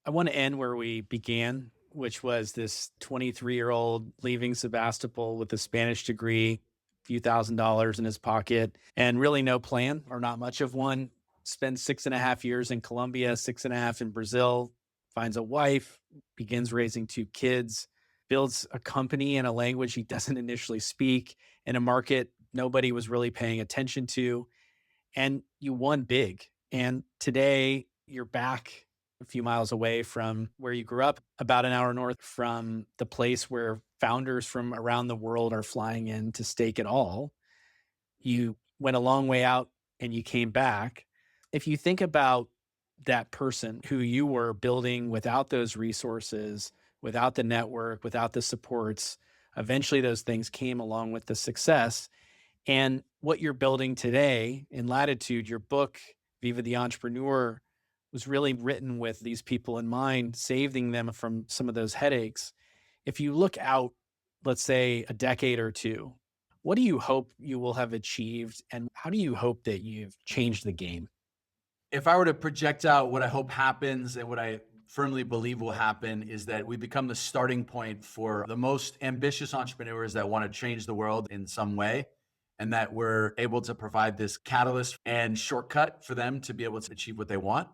I want to end where we began, which was this 23-year-old leaving Sebastopol with a Spanish degree, a few $1,000s in his pocket, and really no plan or not much of one. Spends 6.5 years in Colombia, 6.5 in Brazil, finds a wife, begins raising 2 kids, builds a company in a language he doesn't initially speak, in a market nobody was really paying attention to. And you won big. And today you're back a few miles away from where you grew up, about an hour north from the place where founders from around the world are flying in to stake it all. You went a long way out and you came back. If you think about that person who you were building without those resources, without the network, without the supports, eventually those things came along with the success. And what you're building today in Latitude, your book, Viva the Entrepreneur, was really written with these people in mind, saving them from some of those headaches. If you look out, let's say a decade or two, what do you hope you will have achieved? And how do you hope that you've changed the game? If I were to project out what I hope happens and what I firmly believe will happen is that we become the starting point for the most ambitious entrepreneurs that want to change the world in some way, and that we're able to provide this catalyst and shortcut for them to be able to achieve what they want.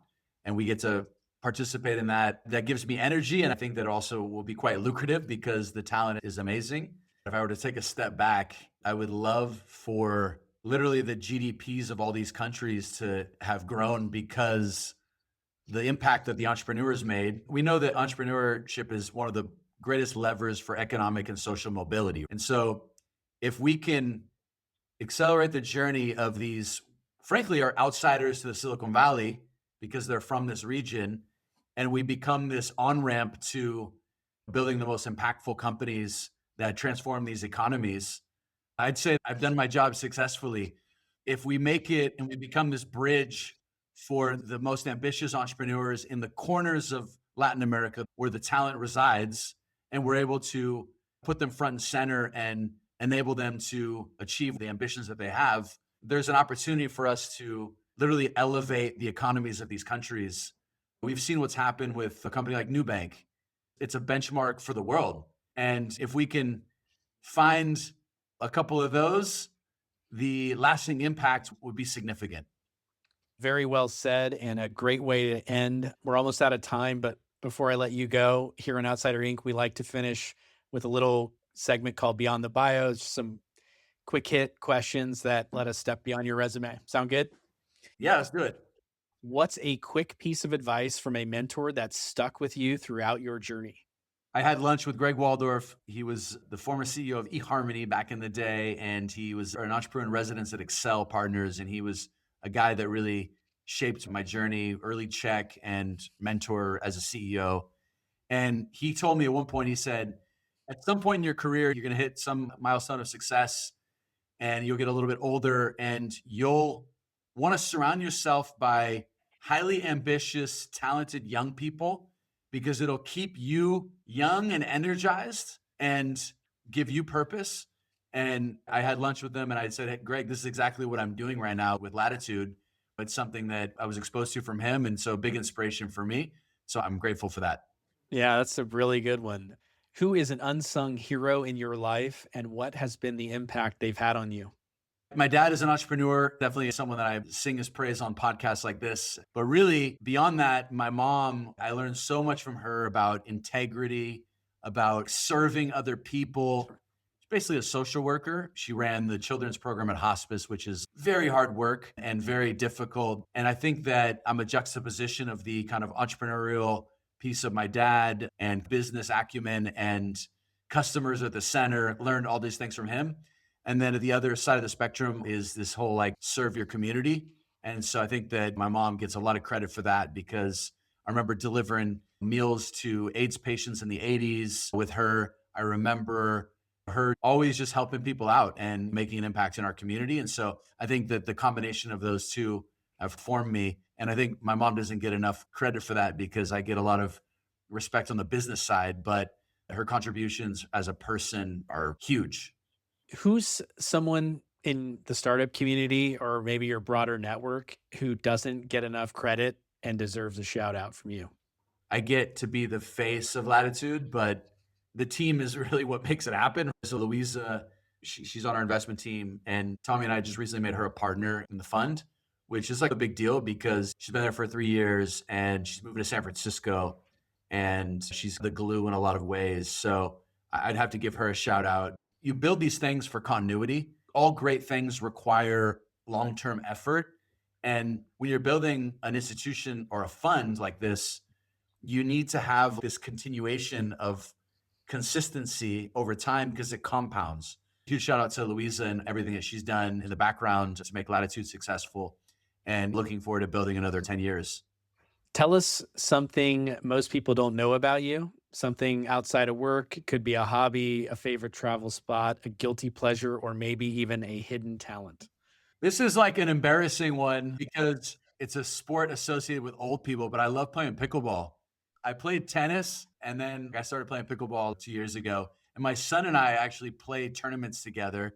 And we get to participate in that. That gives me energy. And I think that also will be quite lucrative because the talent is amazing. If I were to take a step back, I would love for literally the GDPs of all these countries to have grown because the impact that the entrepreneurs made. We know that entrepreneurship is one of the greatest levers for economic and social mobility. And so if we can accelerate the journey of these, frankly, are outsiders to the Silicon Valley because they're from this region, and we become this on-ramp to building the most impactful companies that transform these economies, I'd say I've done my job successfully. If we make it and we become this bridge for the most ambitious entrepreneurs in the corners of Latin America where the talent resides, and we're able to put them front and center and enable them to achieve the ambitions that they have, there's an opportunity for us to literally elevate the economies of these countries. We've seen what's happened with a company like Nubank. It's a benchmark for the world. And if we can find a couple of those, the lasting impact would be significant. Very well said, and a great way to end. We're almost out of time, but before I let you go, here on Outsider Inc., we like to finish with a little segment called Beyond the Bio, some quick hit questions that let us step beyond your resume. Sound good? Yeah, let's do it. What's a quick piece of advice from a mentor that stuck with you throughout your journey? I had lunch with Greg Waldorf. He was the former CEO of eHarmony back in the day, and he was an entrepreneur in residence at Excel Partners. And he was a guy that really shaped my journey, early check and mentor as a CEO. And he told me at one point, he said, at some point in your career, you're going to hit some milestone of success and you'll get a little bit older and you'll want to surround yourself by highly ambitious, talented young people because it'll keep you young and energized and give you purpose. And I had lunch with them and I said, hey, Greg, this is exactly what I'm doing right now with Latitude. It's something that I was exposed to from him. And so big inspiration for me. So I'm grateful for that. Yeah, that's a really good one. Who is an unsung hero in your life and what has been the impact they've had on you? My dad is an entrepreneur, definitely someone that I sing his praise on podcasts like this. But really, beyond that, my mom, I learned so much from her about integrity, about serving other people. She's basically a social worker. She ran the children's program at hospice, which is very hard work and very difficult. And I think that I'm a juxtaposition of the kind of entrepreneurial piece of my dad and business acumen and customers at the center, learned all these things from him. And then at the other side of the spectrum is this whole like serve your community. And so I think that my mom gets a lot of credit for that because I remember delivering meals to AIDS patients in the 80s with her. I remember her always just helping people out and making an impact in our community. And so I think that the combination of those two have formed me. And I think my mom doesn't get enough credit for that because I get a lot of respect on the business side, but her contributions as a person are huge. Who's someone in the startup community or maybe your broader network who doesn't get enough credit and deserves a shout out from you? I get to be the face of Latitude, but the team is really what makes it happen. So Louisa, she's on our investment team, and Tommy and I just recently made her a partner in the fund, which is like a big deal because she's been there for 3 years and she's moving to San Francisco and she's the glue in a lot of ways. So I'd have to give her a shout out. You build these things for continuity. All great things require long-term effort. And when you're building an institution or a fund like this, you need to have this continuation of consistency over time because it compounds. Huge shout out to Louisa and everything that she's done in the background to make Latitude successful, and looking forward to building another 10 years. Tell us something most people don't know about you, something outside of work. It could be a hobby, a favorite travel spot, a guilty pleasure, or maybe even a hidden talent. This is like an embarrassing one because it's a sport associated with old people, but I love playing pickleball. I played tennis and then I started playing pickleball 2 years ago. And my son and I actually played tournaments together.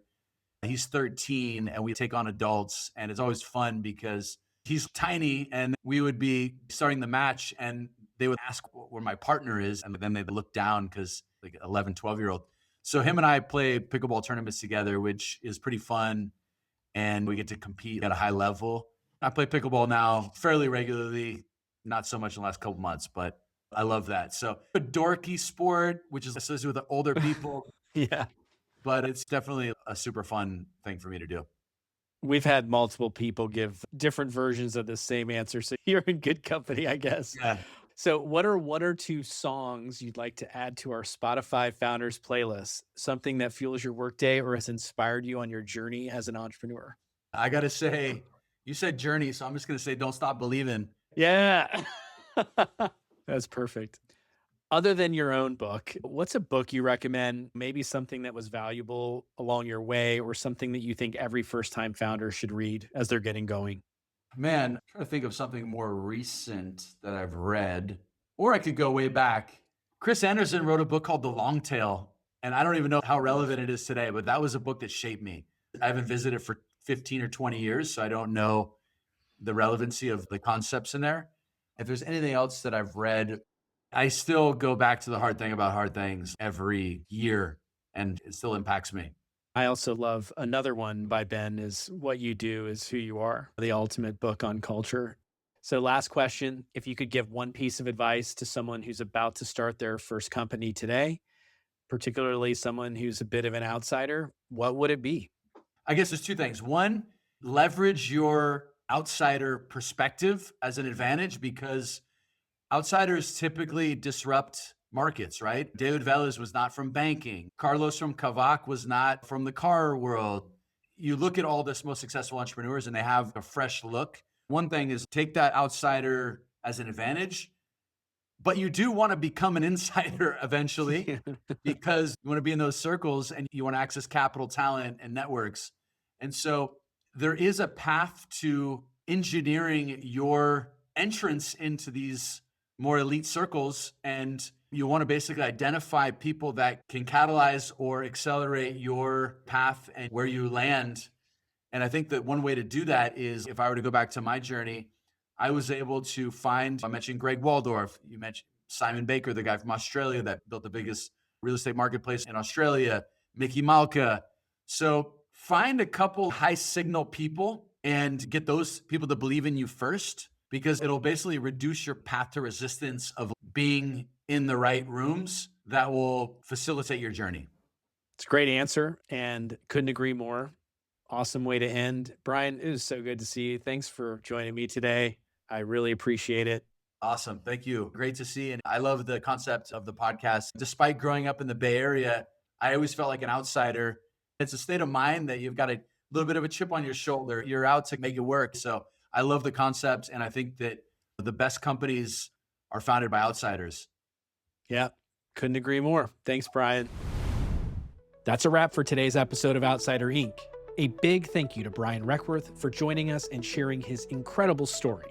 He's 13 and we take on adults, and it's always fun because he's tiny and we would be starting the match and they would ask where my partner is, and then they'd look down because like 11, 12-year-old. So him and I play pickleball tournaments together, which is pretty fun, and we get to compete at a high level. I play pickleball now fairly regularly, not so much in the last couple months, but I love that. So a dorky sport, which is associated with the older people, Yeah. but it's definitely a super fun thing for me to do. We've had multiple people give different versions of the same answer, so you're in good company, I guess. Yeah. So what are one or two songs you'd like to add to our Spotify Founders playlist? Something that fuels your workday or has inspired you on your journey as an entrepreneur? I got to say, you said journey, so I'm just going to say Don't Stop Believing. Yeah. That's perfect. Other than your own book, what's a book you recommend? Maybe something that was valuable along your way, or something that you think every first-time founder should read as they're getting going? Man, I'm trying to think of something more recent that I've read, or I could go way back. Chris Anderson wrote a book called The Long Tail, and I don't even know how relevant it is today, but that was a book that shaped me. I haven't visited for 15 or 20 years, so I don't know the relevancy of the concepts in there. If there's anything else that I've read, I still go back to The Hard Thing About Hard Things every year, and it still impacts me. I also love another one by Ben is What You Do Is Who You Are, the ultimate book on culture. So last question, if you could give one piece of advice to someone who's about to start their first company today, particularly someone who's a bit of an outsider, what would it be? I guess there's two things. One, leverage your outsider perspective as an advantage, because outsiders typically disrupt markets, right? David Velas was not from banking. Carlos from Kavak was not from the car world. You look at all the most successful entrepreneurs and they have a fresh look. One thing is take that outsider as an advantage, but you do want to become an insider eventually because you want to be in those circles and you want to access capital, talent, and networks. And so there is a path to engineering your entrance into these more elite circles, and you want to basically identify people that can catalyze or accelerate your path and where you land. And I think that one way to do that is, if I were to go back to my journey, I was able to find, I mentioned Greg Waldorf, you mentioned Simon Baker, the guy from Australia that built the biggest real estate marketplace in Australia, Mickey Malka. So find a couple high signal people and get those people to believe in you first, because it'll basically reduce your path to resistance of being in the right rooms that will facilitate your journey. It's a great answer and couldn't agree more. Awesome way to end. Brian, it was so good to see you. Thanks for joining me today. I really appreciate it. Awesome. Thank you. Great to see. And I love the concept of the podcast. Despite growing up in the Bay Area, I always felt like an outsider. It's a state of mind that you've got a little bit of a chip on your shoulder. You're out to make it work. So I love the concept. And I think that the best companies are founded by outsiders. Yeah, couldn't agree more. Thanks, Brian. That's a wrap for today's episode of Outsider Inc. A big thank you to Brian Requarth for joining us and sharing his incredible story.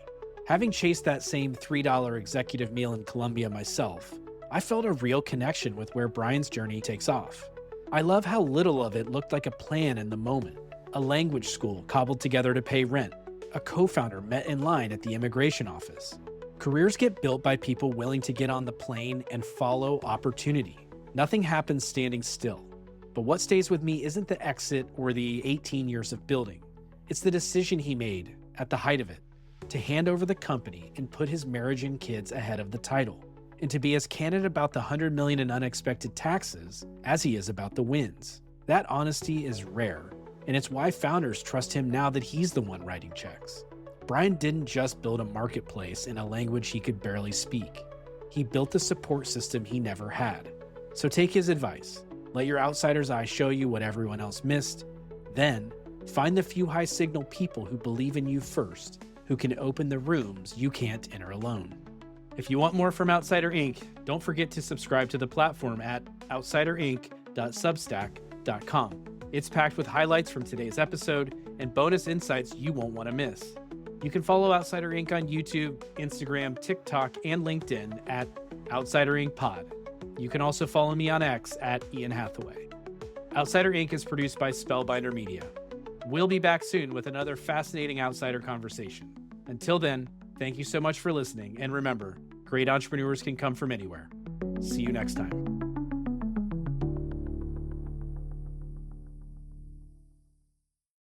Having chased that same $3 executive meal in Colombia myself, I felt a real connection with where Brian's journey takes off. I love how little of it looked like a plan in the moment. A language school cobbled together to pay rent. A co-founder met in line at the immigration office. Careers get built by people willing to get on the plane and follow opportunity. Nothing happens standing still. But what stays with me isn't the exit or the 18 years of building. It's the decision he made at the height of it to hand over the company and put his marriage and kids ahead of the title, and to be as candid about the $100 million in unexpected taxes as he is about the wins. That honesty is rare, and it's why founders trust him now that he's the one writing checks. Brian didn't just build a marketplace in a language he could barely speak. he built the support system he never had. So take his advice. Let your outsider's eye show you what everyone else missed. Then, find the few high-signal people who believe in you first, who can open the rooms you can't enter alone. If you want more from Outsider Inc., don't forget to subscribe to the platform at outsiderinc.substack.com. It's packed with highlights from today's episode and bonus insights you won't want to miss. You can follow Outsider Inc. on YouTube, Instagram, TikTok, and LinkedIn at Outsider Inc. Pod. You can also follow me on X at Ian Hathaway. Outsider Inc. is produced by Spellbinder Media. We'll be back soon with another fascinating outsider conversation. Until then, thank you so much for listening, and remember, great entrepreneurs can come from anywhere. See you next time.